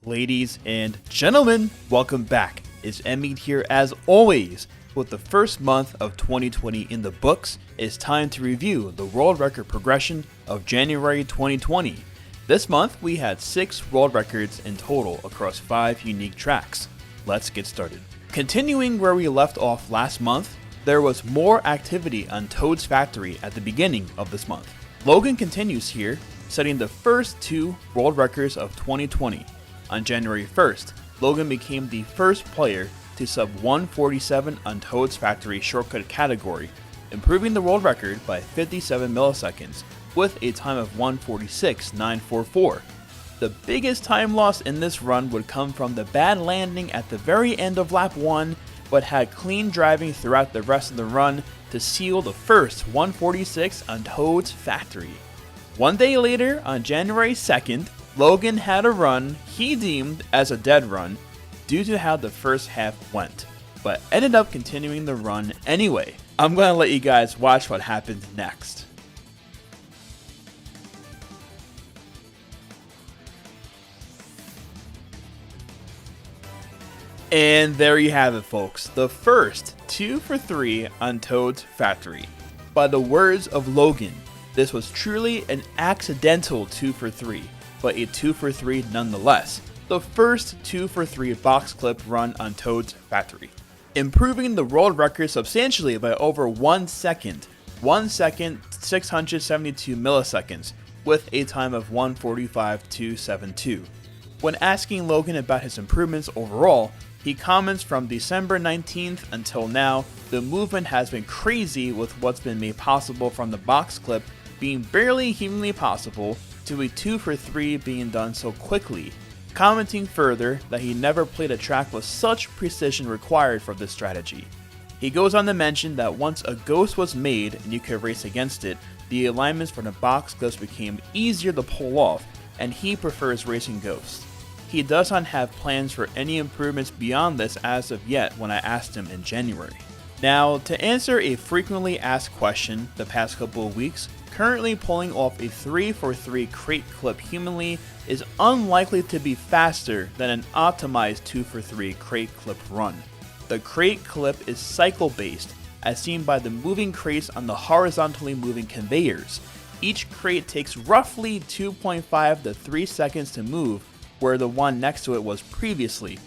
Ladies and gentlemen, welcome back. It's NMeade here as always. With the first month of 2020 in the books, it's time to review the world record progression of January 2020. This month, we had 6 world records in total across 5 unique tracks. Let's get started. Continuing where we left off last month, there was more activity on Totes Factory at the beginning of this month. Logan continues here, setting the first 2 world records of 2020. On January 1st, Logan became the first player to sub 147 on Totes Factory shortcut category, improving the world record by 57 milliseconds with a time of 146.944. The biggest time loss in this run would come from the bad landing at the very end of lap 1, but had clean driving throughout the rest of the run to seal the first 146 on Totes Factory. One day later, on January 2nd, Logan had a run he deemed as a dead run due to how the first half went, but ended up continuing the run anyway. I'm going to let you guys watch what happened next. And there you have it, folks. The first 2 for 3 on Totes Factory. By the words of Logan, this was truly an accidental 2 for 3. But a 2 for 3 nonetheless. The first 2 for 3 box clip run on Totes Factory, improving the world record substantially by over 1 second, 1 second 672 milliseconds, with a time of 145.272. When asking Logan about his improvements overall, he comments from December 19th until now, the movement has been crazy with what's been made possible from the box clip being barely humanly possible to a 2 for 3 being done so quickly, commenting further that he never played a track with such precision required for this strategy. He goes on to mention that once a ghost was made and you could race against it, the alignments for the box clips became easier to pull off, and he prefers racing ghosts. He does not have plans for any improvements beyond this as of yet when I asked him in January. Now, to answer a frequently asked question the past couple of weeks, currently pulling off a 3 for 3 crate clip humanly is unlikely to be faster than an optimized 2 for 3 crate clip run. The crate clip is cycle based, as seen by the moving crates on the horizontally moving conveyors. Each crate takes roughly 2.5 to 3 seconds to move, where the one next to it was previously,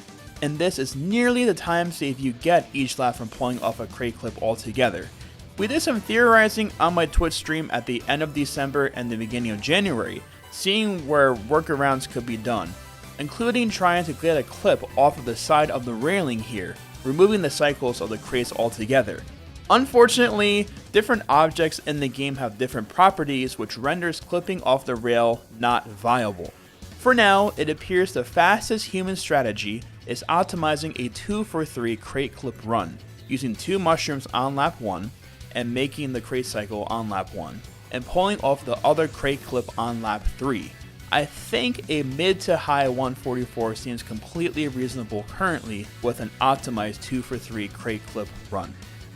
and this is nearly the time save you get each lap from pulling off a crate clip altogether. We did some theorizing on my Twitch stream at the end of December and the beginning of January, seeing where workarounds could be done, including trying to get a clip off of the side of the railing here, removing the cycles of the crates altogether. Unfortunately, different objects in the game have different properties which renders clipping off the rail not viable. For now, it appears the fastest human strategy is optimizing a 2 for 3 crate clip run, using 2 mushrooms on lap 1, and making the crate cycle on lap 1, and pulling off the other crate clip on lap 3. I think a mid to high 144 seems completely reasonable currently with an optimized 2 for 3 crate clip run.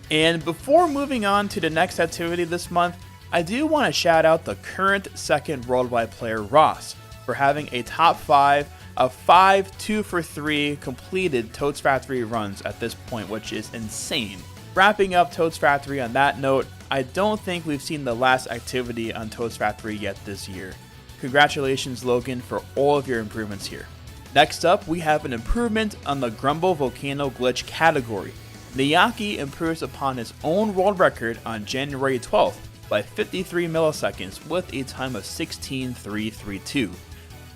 And before moving on to the next activity this month, I do want to shout out the current second worldwide player Ross for having a top 5 of 5 2 for 3 completed Totes Factory runs at this point, which is insane. Wrapping up Totes Factory on that note, I don't think we've seen the last activity on Totes Factory yet this year. Congratulations, Logan, for all of your improvements here. Next up, we have an improvement on the Grumble Volcano glitch category. NMeade improves upon his own world record on January 12th by 53 milliseconds with a time of 16.332.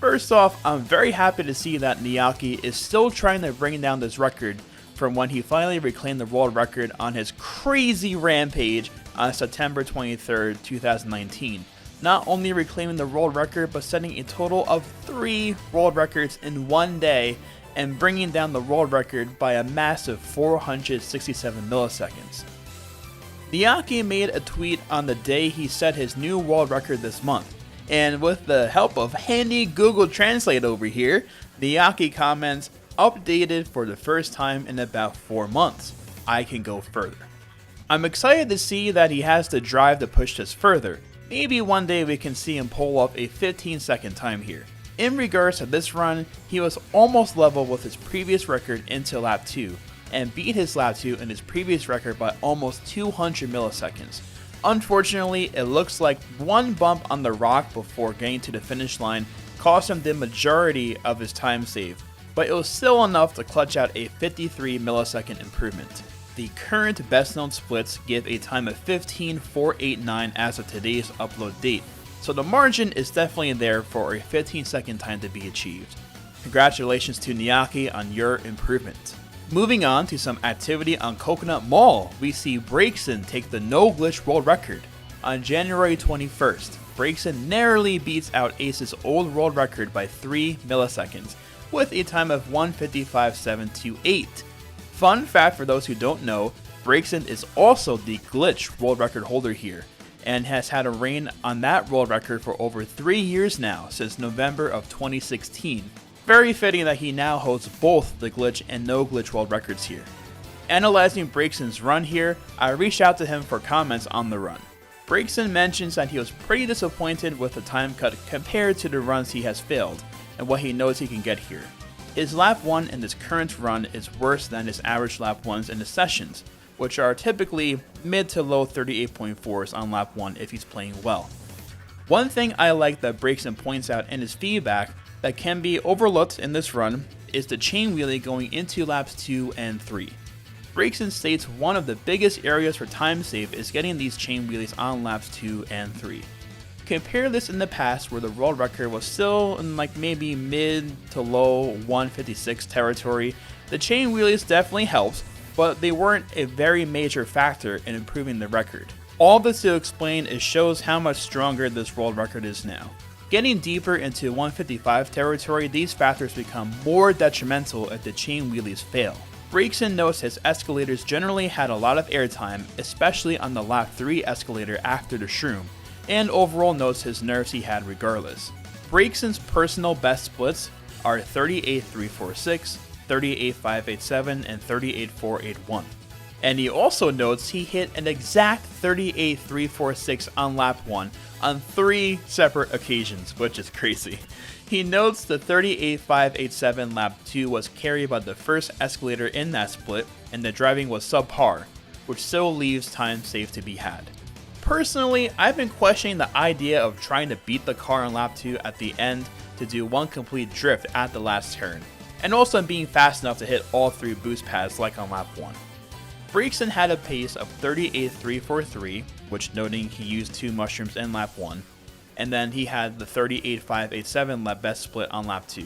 First off, I'm very happy to see that NMeade is still trying to bring down this record from when he finally reclaimed the world record on his crazy rampage on September 23rd, 2019. Not only reclaiming the world record, but setting a total of 3 world records in one day and bringing down the world record by a massive 467 milliseconds. NMeade made a tweet on the day he set his new world record this month, and with the help of handy Google Translate over here, NMeade comments, "Updated for the first time in about 4 months. I can go further." I'm excited to see that he has the drive to push this further. Maybe one day we can see him pull up a 15-second time here. In regards to this run, he was almost level with his previous record into lap 2, and beat his lap 2 in his previous record by almost 200 milliseconds. Unfortunately, it looks like one bump on the rock before getting to the finish line cost him the majority of his time save, but it was still enough to clutch out a 53 millisecond improvement. The current best known splits give a time of 15.489 as of today's upload date, so the margin is definitely there for a 15-second time to be achieved. Congratulations to Nyaki on your improvement. Moving on to some activity on Coconut Mall, we see Breakson take the no glitch world record. On January 21st, Breakson narrowly beats out Ace's old world record by 3 milliseconds, with a time of 1:55.728. Fun fact for those who don't know, Breakson is also the glitch world record holder here, and has had a reign on that world record for over 3 years now, since November of 2016. Very fitting that he now holds both the glitch and no glitch world records here. Analyzing Breakson's run here, I reached out to him for comments on the run. Breakson mentions that he was pretty disappointed with the time cut compared to the runs he has failed, and what he knows he can get here. His lap 1 in this current run is worse than his average lap 1s in the sessions, which are typically mid to low 38.4s on lap 1 if he's playing well. One thing I like that Breakson points out in his feedback that can be overlooked in this run is the chain wheelie going into laps 2 and 3. Breakson states one of the biggest areas for time save is getting these chain wheelies on laps 2 and 3. Compare this in the past where the world record was still in like maybe mid to low 156 territory. The chain wheelies definitely helped, but they weren't a very major factor in improving the record. All this to explain is shows how much stronger this world record is now. Getting deeper into 155 territory, these factors become more detrimental if the chain wheelies fail. Breakson notes his escalators generally had a lot of airtime, especially on the lap 3 escalator after the shroom, and overall notes his nerves he had regardless. Breakson's personal best splits are 38.346, 38.587, and 38.481. And he also notes he hit an exact 38.346 on lap 1 on 3 separate occasions, which is crazy. He notes the 38.587 lap 2 was carried by the first escalator in that split, and the driving was subpar, which still leaves time saved to be had. Personally, I've been questioning the idea of trying to beat the car on lap 2 at the end to do one complete drift at the last turn, and also being fast enough to hit all 3 boost pads like on lap 1. Breakson had a pace of 38.343, which noting he used 2 mushrooms in lap 1, and then he had the 38.587 lap best split on lap 2,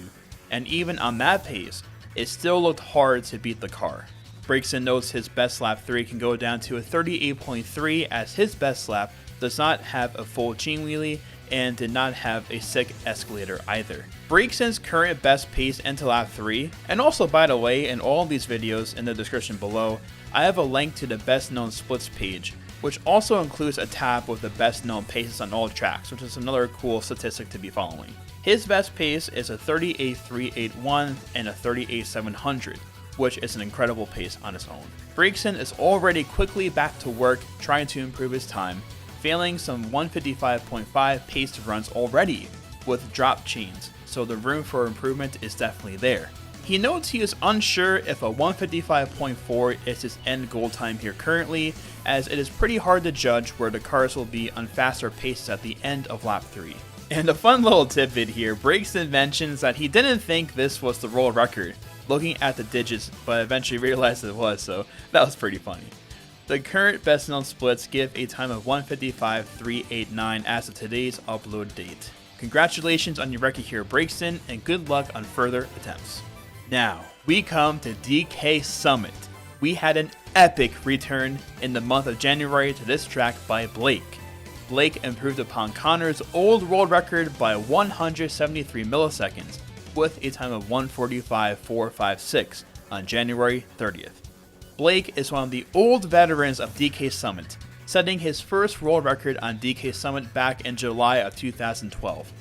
and even on that pace, it still looked hard to beat the car. Breakson notes his best lap 3 can go down to a 38.3 as his best lap does not have a full chain wheelie and did not have a sick escalator either. Breakson's current best pace into lap 3, and also by the way in all of these videos in the description below, I have a link to the best known splits page, which also includes a tab with the best known paces on all tracks, which is another cool statistic to be following. His best pace is a 38.381 and a 38.700, which is an incredible pace on its own. Breakson is already quickly back to work trying to improve his time, failing some 155.5 paced runs already with drop chains, so the room for improvement is definitely there. He notes he is unsure if a 155.4 is his end goal time here currently, as it is pretty hard to judge where the cars will be on faster paces at the end of lap 3. And a fun little tidbit here, Breakson mentions that he didn't think this was the world record, looking at the digits, but eventually realized it was, so that was pretty funny. The current best known splits give a time of 155.389 as of today's upload date. Congratulations on your record here, Breakson, and good luck on further attempts. Now, we come to DK Summit. We had an epic return in the month of January to this track by Blake. Blake improved upon Connor's old world record by 173 milliseconds, with a time of 1:45.456 on January 30th. Blake is one of the old veterans of DK Summit, setting his first world record on DK Summit back in July of 2012.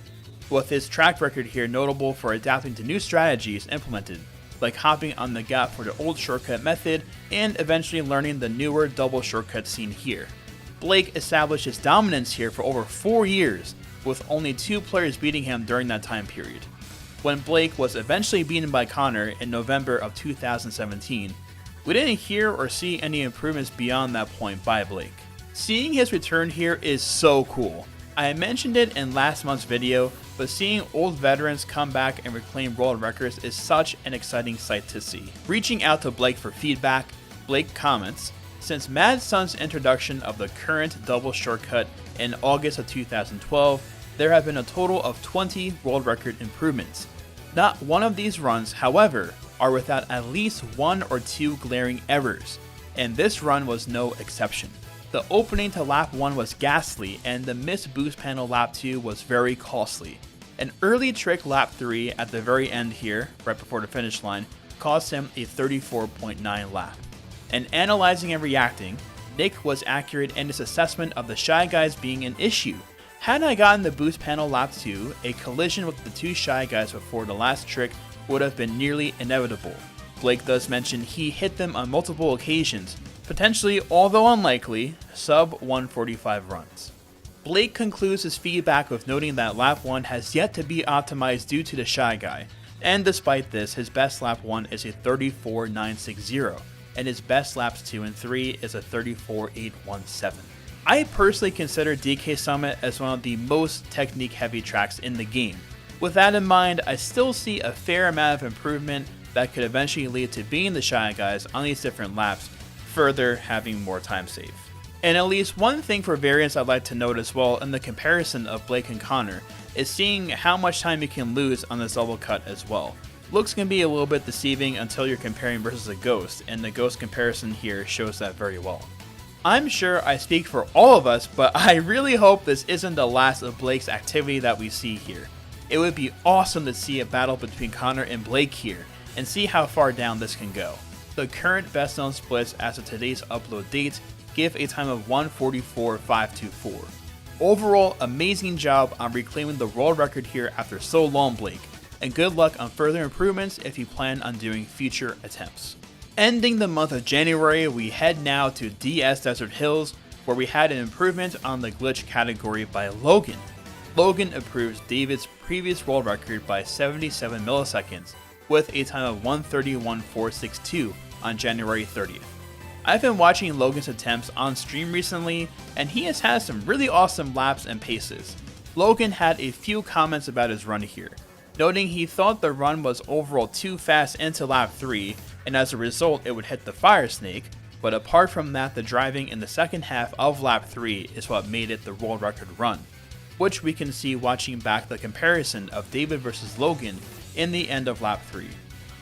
With his track record here notable for adapting to new strategies implemented, like hopping on the gap for the old shortcut method and eventually learning the newer double shortcut seen here. Blake established his dominance here for over 4 years, with only 2 players beating him during that time period. When Blake was eventually beaten by Connor in November of 2017, we didn't hear or see any improvements beyond that point by Blake. Seeing his return here is so cool. I mentioned it in last month's video, but seeing old veterans come back and reclaim world records is such an exciting sight to see. Reaching out to Blake for feedback, Blake comments, "Since Mad Sun's introduction of the current double shortcut in August of 2012, there have been a total of 20 world record improvements. Not one of these runs, however, are without at least one or two glaring errors, and this run was no exception. The opening to lap 1 was ghastly, and the missed boost panel lap 2 was very costly. An early trick lap 3 at the very end here, right before the finish line, cost him a 34.9 lap. And analyzing and reacting, Nick was accurate in his assessment of the Shy Guys being an issue. Had I gotten the boost panel lap 2, a collision with the two Shy Guys before the last trick would have been nearly inevitable. Blake does mention he hit them on multiple occasions, potentially, although unlikely, sub 145 runs. Blake concludes his feedback with noting that lap 1 has yet to be optimized due to the Shy Guy, and despite this, his best lap 1 is a 34.960, and his best laps 2 and 3 is a 34.817. I personally consider DK Summit as one of the most technique heavy tracks in the game. With that in mind, I still see a fair amount of improvement that could eventually lead to being the Shy Guys on these different laps, further having more time save. And at least one thing for variance I'd like to note as well in the comparison of Blake and Connor is seeing how much time you can lose on this double cut as well. Looks can be a little bit deceiving until you're comparing versus a Ghost, and the Ghost comparison here shows that very well. I'm sure I speak for all of us, but I really hope this isn't the last of Blake's activity that we see here. It would be awesome to see a battle between Connor and Blake here, and see how far down this can go. The current best known splits as of today's upload date give a time of 1:44.524. Overall, amazing job on reclaiming the world record here after so long, Blake, and good luck on further improvements if you plan on doing future attempts. Ending the month of January, we head now to DS Desert Hills, where we had an improvement on the glitch category by Logan. Logan improves David's previous world record by 77 milliseconds, with a time of 1:31.462 on January 30th. I've been watching Logan's attempts on stream recently, and he has had some really awesome laps and paces. Logan had a few comments about his run here, noting he thought the run was overall too fast into lap 3, and as a result it would hit the fire snake, but apart from that, the driving in the second half of lap 3 is what made it the world record run, which we can see watching back the comparison of David versus Logan in the end of lap 3.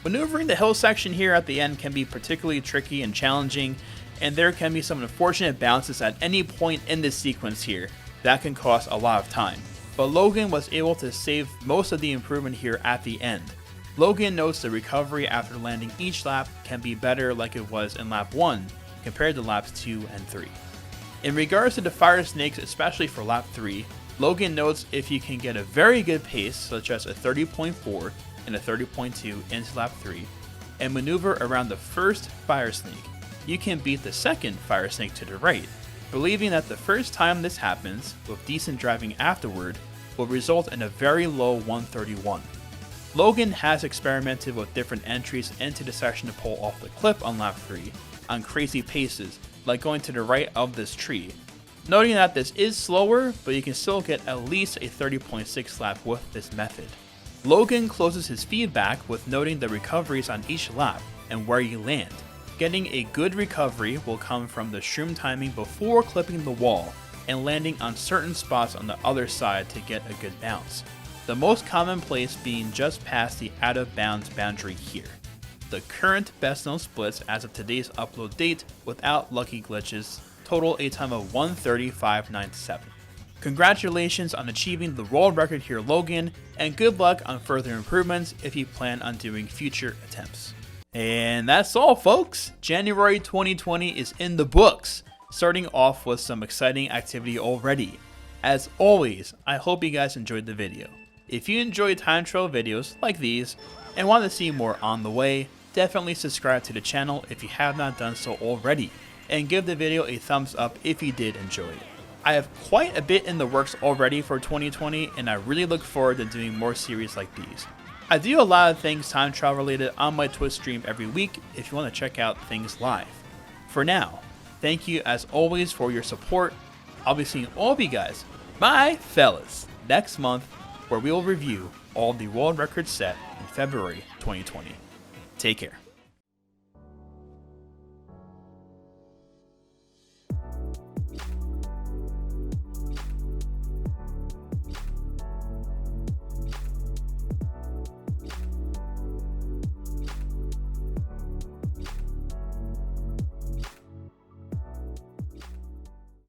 Maneuvering the hill section here at the end can be particularly tricky and challenging, and there can be some unfortunate bounces at any point in this sequence here that can cost a lot of time, but Logan was able to save most of the improvement here at the end. Logan notes the recovery after landing each lap can be better like it was in lap 1 compared to laps 2 and 3. In regards to the fire snakes, especially for lap 3, Logan notes if you can get a very good pace such as a 30.4 and a 30.2 into lap 3 and maneuver around the first fire snake, you can beat the second fire snake to the right, believing that the first time this happens, with decent driving afterward, will result in a very low 131. Logan has experimented with different entries into the section to pull off the cliff on lap 3 on crazy paces, like going to the right of this tree, noting that this is slower, but you can still get at least a 30.6 lap with this method. Logan closes his feedback with noting the recoveries on each lap and where you land. Getting a good recovery will come from the shroom timing before clipping the wall and landing on certain spots on the other side to get a good bounce. The most common place being just past the out of bounds boundary here. The current best known splits as of today's upload date without lucky glitches total a time of 1:35.97. Congratulations on achieving the world record here, Logan, and good luck on further improvements if you plan on doing future attempts. And that's all, folks. January 2020 is in the books, starting off with some exciting activity already. As always, I hope you guys enjoyed the video. If you enjoy time travel videos like these and want to see more on the way, definitely subscribe to the channel if you have not done so already, and give the video a thumbs up if you did enjoy it. I have quite a bit in the works already for 2020, and I really look forward to doing more series like these. I do a lot of things time travel related on my Twitch stream every week if you want to check out things live. For now, thank you as always for your support. I'll be seeing all of you guys, my fellas, next month where we will review all the world records set in February 2020. Take care.